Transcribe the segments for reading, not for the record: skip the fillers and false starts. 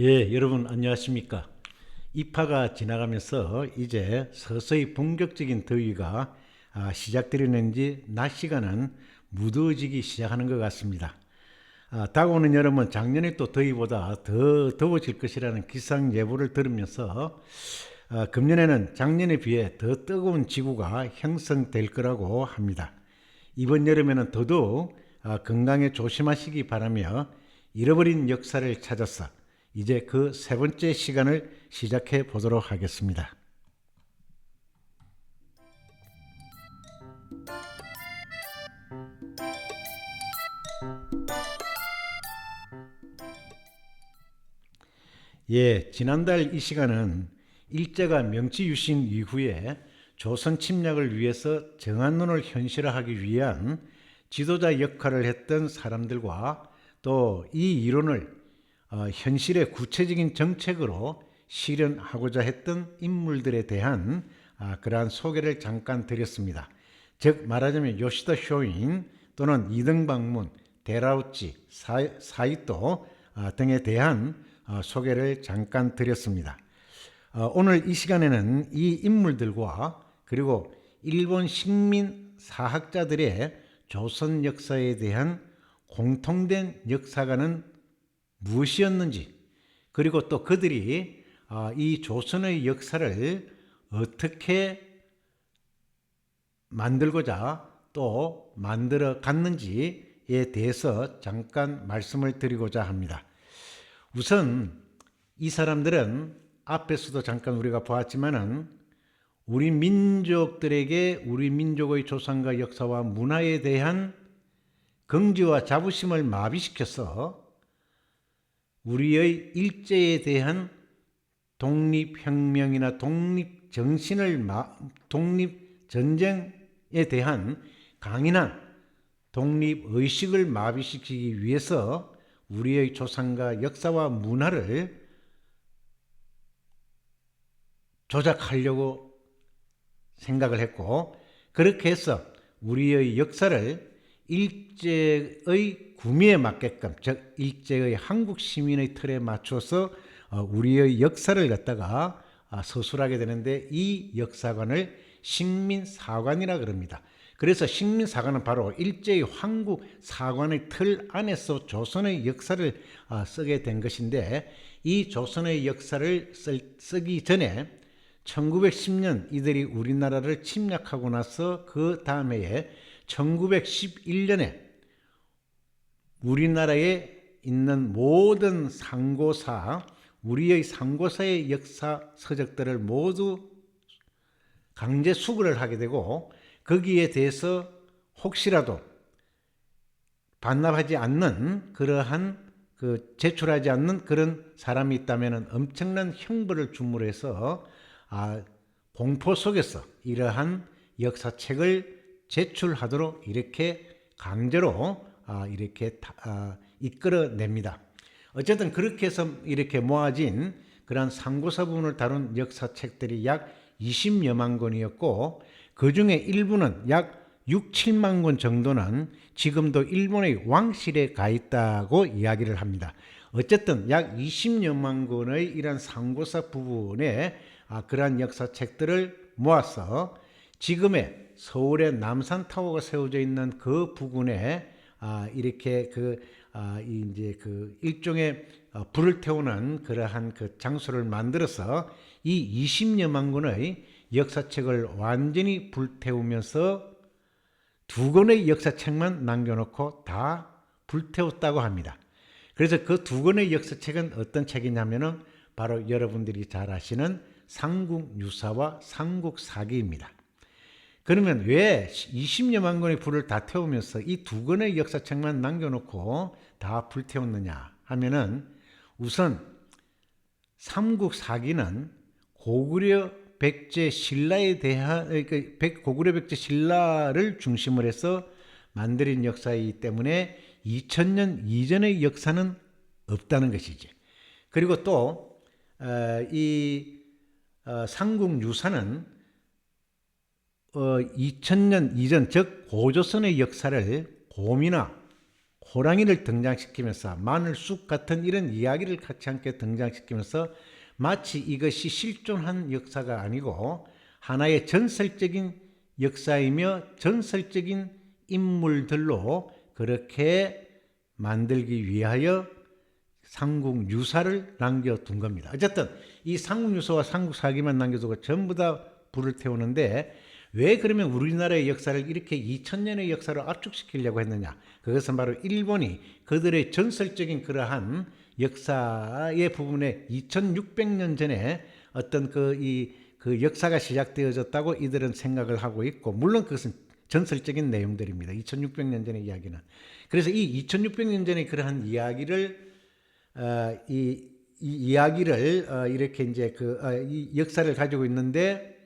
예, 여러분 안녕하십니까? 입하가 지나가면서 이제 서서히 본격적인 더위가 시작되려는 지 낮 시간은 무더워지기 시작하는 것 같습니다. 다가오는 여름은 작년에 또 더위보다 더 더워질 것이라는 기상 예보를 들으면서 금년에는 작년에 비해 더 뜨거운 지구가 형성될 거라고 합니다. 이번 여름에는 더더욱 건강에 조심하시기 바라며 잃어버린 역사를 찾아서 이제 그 세 번째 시간을 시작해 보도록 하겠습니다. 예, 지난달 이 시간은 일제가 명치 유신 이후에 조선 침략을 위해서 정한론을 현실화하기 위한 지도자 역할을 했던 사람들과 또 이 이론을 현실의 구체적인 정책으로 실현하고자 했던 인물들에 대한 그러한 소개를 잠깐 드렸습니다. 즉 말하자면 요시다 쇼인 또는 이등방문, 데라우치, 사이토 등에 대한 소개를 잠깐 드렸습니다. 오늘 이 시간에는 이 인물들과 그리고 일본 식민 사학자들의 조선 역사에 대한 공통된 역사관은 무엇이었는지, 그리고 또 그들이 이 조선의 역사를 어떻게 만들고자 또 만들어 갔는지에 대해서 잠깐 말씀을 드리고자 합니다. 우선 이 사람들은 앞에서도 잠깐 우리가 보았지만은 우리 민족들에게 우리 민족의 조상과 역사와 문화에 대한 긍지와 자부심을 마비시켜서 우리의 일제에 대한 독립혁명이나 독립전쟁에 대한 강인한 독립의식을 마비시키기 위해서 우리의 조상과 역사와 문화를 조작하려고 생각을 했고, 그렇게 해서 우리의 역사를 일제의 구미에 맞게끔, 즉 일제의 한국 시민의 틀에 맞춰서 우리의 역사를 갖다가 서술하게 되는데, 이 역사관을 식민사관이라 그럽니다. 그래서 식민사관은 바로 일제의 한국 사관의 틀 안에서 조선의 역사를 쓰게 된 것인데, 이 조선의 역사를 쓰기 전에 1910년 이들이 우리나라를 침략하고 나서 그 다음 해에 1911년에 우리나라에 있는 모든 상고사, 우리의 상고사의 역사 서적들을 모두 강제 수거를 하게 되고, 거기에 대해서 혹시라도 반납하지 않는 그러한 제출하지 않는 그런 사람이 있다면 엄청난 형벌을 줌으로 해서 공포 속에서 이러한 역사책을 제출하도록 이렇게 강제로 이렇게 이끌어냅니다. 어쨌든 그렇게 해서 이렇게 모아진 그러한 상고사 부분을 다룬 역사책들이 약 20여만 권이었고, 그 중에 일부는 약 6, 7만 권 정도는 지금도 일본의 왕실에 가 있다고 이야기를 합니다. 어쨌든 약 20여만 권의 이런 상고사 부분에 그러한 역사책들을 모아서 지금의 서울의 남산타워가 세워져 있는 그 부근에 이렇게 이제 일종의 불을 태우는 그러한 장소를 만들어서 이 20여만 권의 역사책을 완전히 불태우면서 2권의 역사책만 남겨놓고 다 불태웠다고 합니다. 그래서 그 2권의 역사책은 어떤 책이냐면은 바로 여러분들이 잘 아시는 삼국유사와 삼국사기입니다. 그러면 왜 20여만 권의 불을 다 태우면서 이 2권의 역사책만 남겨놓고 다 불태웠느냐 하면은, 우선 삼국사기는 고구려 백제 신라에 대한 고구려 백제 신라를 중심으로 해서 만들어진 역사이기 때문에 2000년 이전의 역사는 없다는 것이지. 그리고 또 이 삼국유사는 2000년 이전, 즉 고조선의 역사를 고미나 호랑이를 등장시키면서 마늘쑥 같은 이런 이야기를 같이 함께 등장시키면서 마치 이것이 실존한 역사가 아니고 하나의 전설적인 역사이며 전설적인 인물들로 그렇게 만들기 위하여 삼국유사를 남겨둔 겁니다. 어쨌든 이 삼국유사와 삼국사기만 남겨두고 전부 다 불을 태우는데 왜 그러면 우리나라의 역사를 이렇게 2000년의 역사로 압축시키려고 했느냐? 그것은 바로 일본이 그들의 전설적인 그러한 역사의 부분에 2600년 전에 어떤 그 역사가 시작되어졌다고 이들은 생각을 하고 있고, 물론 그것은 전설적인 내용들입니다. 2600년 전의 이야기는. 그래서 이 2600년 전의 그러한 이야기를 이 이야기를 이렇게 이제 이 역사를 가지고 있는데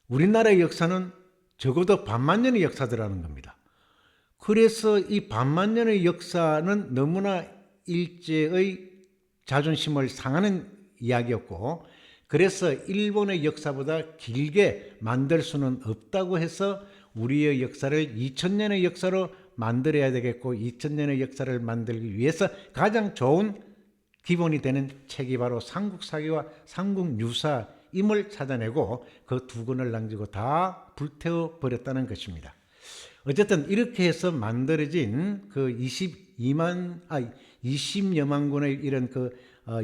우리나라의 역사는 적어도 반만 년의 역사더라는 겁니다. 그래서 이 반만 년의 역사는 너무나 일제의 자존심을 상하는 이야기였고, 그래서 일본의 역사보다 길게 만들 수는 없다고 해서 우리의 역사를 2000년의 역사로 만들어야 되겠고, 2000년의 역사를 만들기 위해서 가장 좋은 기본이 되는 책이 바로 삼국사기와 삼국유사임을 찾아내고 그 두 권을 남기고 다 불태워 버렸다는 것입니다. 어쨌든 이렇게 해서 만들어진 그 20여만 권의 이런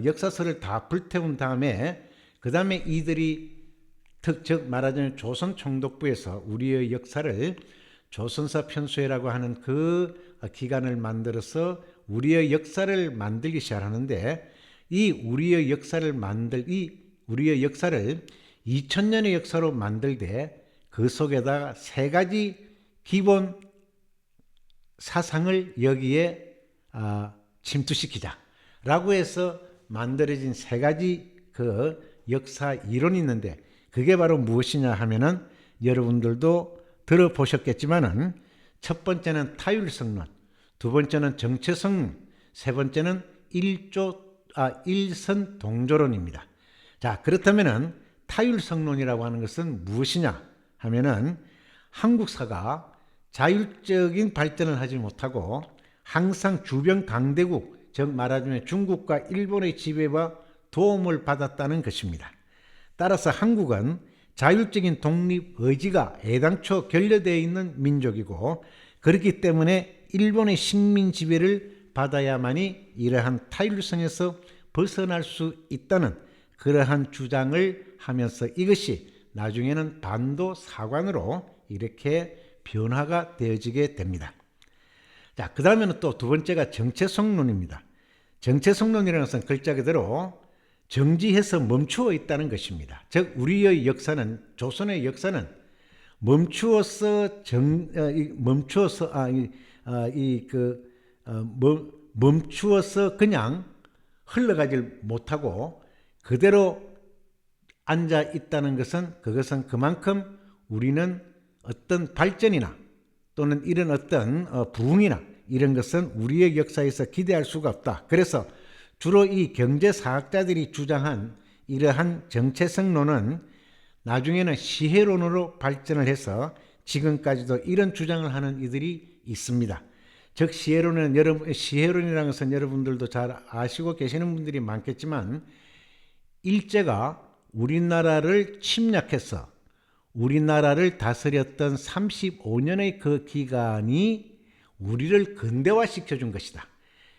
역사서를 다 불태운 다음에 그 다음에 이들이 즉 말하자면 조선 총독부에서 우리의 역사를 조선사 편수회라고 하는 그 기관을 만들어서 우리의 역사를 만들기 시작하는데, 이 우리의 역사를 2000년의 역사로 만들되 그 속에다가 세 가지 기본 사상을 여기에 침투시키자라고 해서 만들어진 세 가지 그 역사 이론이 있는데, 그게 바로 무엇이냐 하면은 여러분들도 들어보셨겠지만은 첫 번째는 타율성론, 두 번째는 정체성론, 세 번째는 일선동조론입니다. 자, 그렇다면은 타율성론이라고 하는 것은 무엇이냐 하면은 한국사가 자율적인 발전을 하지 못하고 항상 주변 강대국, 즉 말하자면 중국과 일본의 지배와 도움을 받았다는 것입니다. 따라서 한국은 자율적인 독립 의지가 애당초 결여되어 있는 민족이고, 그렇기 때문에 일본의 식민 지배를 받아야만이 이러한 타율성에서 벗어날 수 있다는 그러한 주장을 하면서 이것이 나중에는 반도 사관으로 이렇게 변화가 되어지게 됩니다. 자, 그 다음에는 또 두 번째가 정체성론입니다. 정체성론이라는 것은 글자 그대로 정지해서 멈추어 있다는 것입니다. 즉 우리의 역사는, 조선의 역사는 멈추어서 그냥 흘러가질 못하고 그대로 앉아 있다는 것은, 그것은 그만큼 우리는 어떤 발전이나 또는 이런 어떤 부흥이나 이런 것은 우리의 역사에서 기대할 수가 없다. 그래서 주로 이 경제사학자들이 주장한 이러한 정체성론은 나중에는 시혜론으로 발전을 해서 지금까지도 이런 주장을 하는 이들이 있습니다. 즉 시혜론이라는 것은 여러분들도 잘 아시고 계시는 분들이 많겠지만, 일제가 우리나라를 침략해서 우리나라를 다스렸던 35년의 그 기간이 우리를 근대화시켜 준 것이다.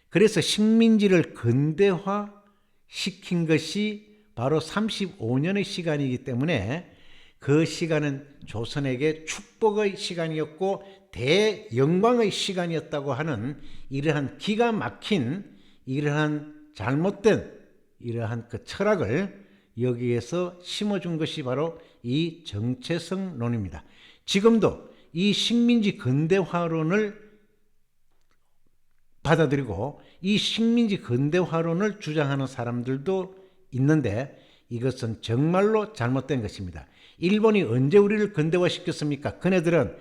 그래서 식민지를 근대화시킨 것이 바로 35년의 시간이기 때문에 그 시간은 조선에게 축복의 시간이었고 대영광의 시간이었다고 하는 이러한 기가 막힌 이러한 잘못된 이러한 그 철학을 여기에서 심어준 것이 바로 이 정체성론입니다. 지금도 이 식민지 근대화론을 받아들이고 이 식민지 근대화론을 주장하는 사람들도 있는데, 이것은 정말로 잘못된 것입니다. 일본이 언제 우리를 근대화시켰습니까? 그네들은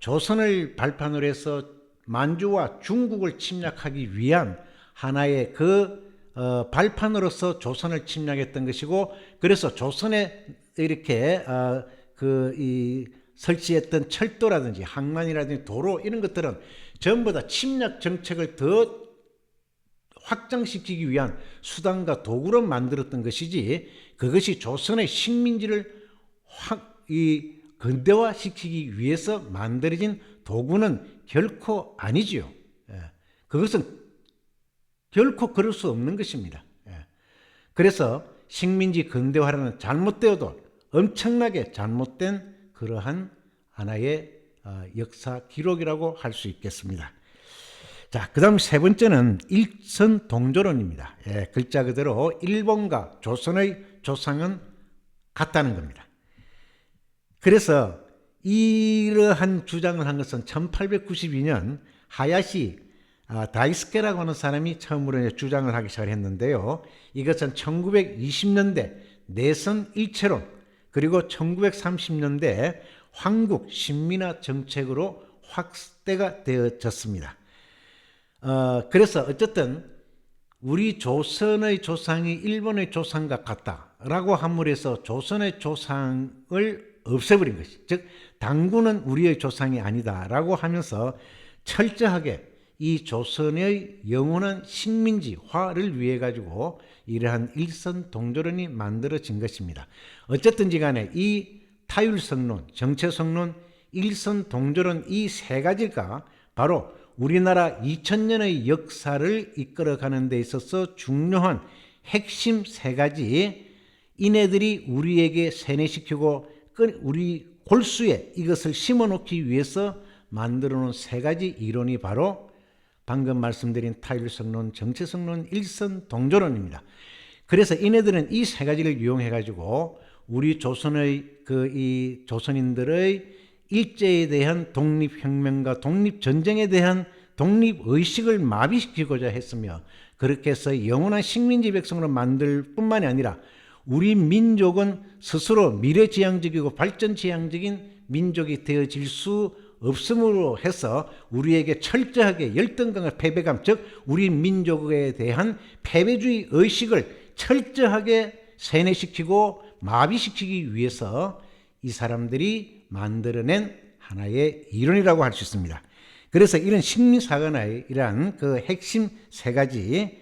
조선을 발판으로 해서 만주와 중국을 침략하기 위한 하나의 발판으로서 조선을 침략했던 것이고, 그래서 조선에 이렇게 이 설치했던 철도라든지 항만이라든지 도로 이런 것들은 전부 다 침략 정책을 더 확장시키기 위한 수단과 도구로 만들었던 것이지 그것이 조선의 식민지를 근대화시키기 위해서 만들어진 도구는 결코 아니지요. 그것은 결코 그럴 수 없는 것입니다. 그래서 식민지 근대화라는 잘못되어도 엄청나게 잘못된 그러한 하나의 역사 기록이라고 할 수 있겠습니다. 자, 그 다음 세 번째는 일선 동조론입니다. 글자 그대로 일본과 조선의 조상은 같다는 겁니다. 그래서 이러한 주장을 한 것은 1892년 하야시 다이스케라고 하는 사람이 처음으로 주장을 하기 시작했는데요. 이것은 1920년대 내선 일체론 그리고 1930년대 황국 신민화 정책으로 확대가 되어졌습니다. 그래서 어쨌든 우리 조선의 조상이 일본의 조상과 같다라고 함으로써 조선의 조상을 없애버린 것이, 즉 당군은 우리의 조상이 아니다라고 하면서 철저하게 이 조선의 영원한 식민지화를 위해 가지고 이러한 일선 동조론이 만들어진 것입니다. 어쨌든지 간에 이 타율성론, 정체성론, 일선 동조론 이 세 가지가 바로 우리나라 2000년의 역사를 이끌어가는 데 있어서 중요한 핵심 세 가지, 이네들이 우리에게 세뇌시키고 우리 골수에 이것을 심어놓기 위해서 만들어놓은 세 가지 이론이 바로 방금 말씀드린 타율성론, 정체성론, 일선 동조론입니다. 그래서 이네들은 이 세 가지를 이용해 가지고 우리 조선의 이 조선인들의 일제에 대한 독립혁명과 독립전쟁에 대한 독립의식을 마비시키고자 했으며, 그렇게 해서 영원한 식민지 백성으로 만들 뿐만이 아니라 우리 민족은 스스로 미래지향적이고 발전지향적인 민족이 되어질 수 없음으로 해서 우리에게 철저하게 열등감과 패배감, 즉 우리 민족에 대한 패배주의 의식을 철저하게 세뇌시키고 마비시키기 위해서 이 사람들이 만들어낸 하나의 이론이라고 할 수 있습니다. 그래서 이런 식민사관의 이러한 그 핵심 세 가지,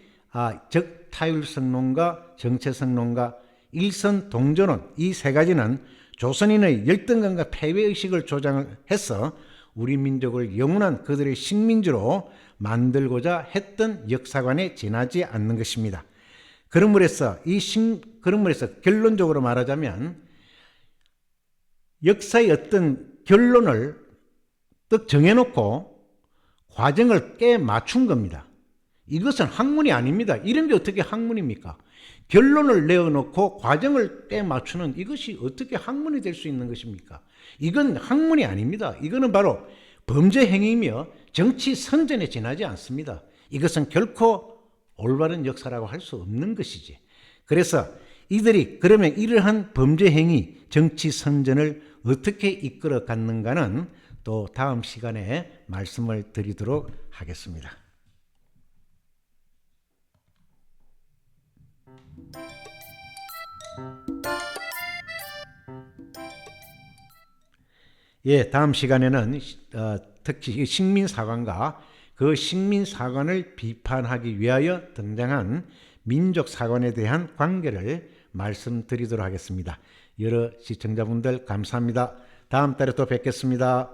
즉 타율성론과 정체성론과 일선 동조론, 이 세 가지는 조선인의 열등감과 패배의식을 조장해서 우리 민족을 영원한 그들의 식민지로 만들고자 했던 역사관에 지나지 않는 것입니다. 그러므로서 결론적으로 말하자면 역사의 어떤 결론을 딱 정해놓고 과정을 깨 맞춘 겁니다. 이것은 학문이 아닙니다. 이런 게 어떻게 학문입니까? 결론을 내어놓고 과정을 깨 맞추는 이것이 어떻게 학문이 될 수 있는 것입니까? 이건 학문이 아닙니다. 이거는 바로 범죄 행위이며 정치 선전에 지나지 않습니다. 이것은 결코 올바른 역사라고 할 수 없는 것이지. 그래서 이들이 그러면 이러한 범죄 행위, 정치 선전을 어떻게 이끌어 갔는가는 또 다음 시간에 말씀을 드리도록 하겠습니다. 다음 시간에는 특히 식민사관과 그 식민사관을 비판하기 위하여 등장한 민족사관에 대한 관계를 말씀드리도록 하겠습니다. 여러 시청자분들 감사합니다. 다음 달에 또 뵙겠습니다.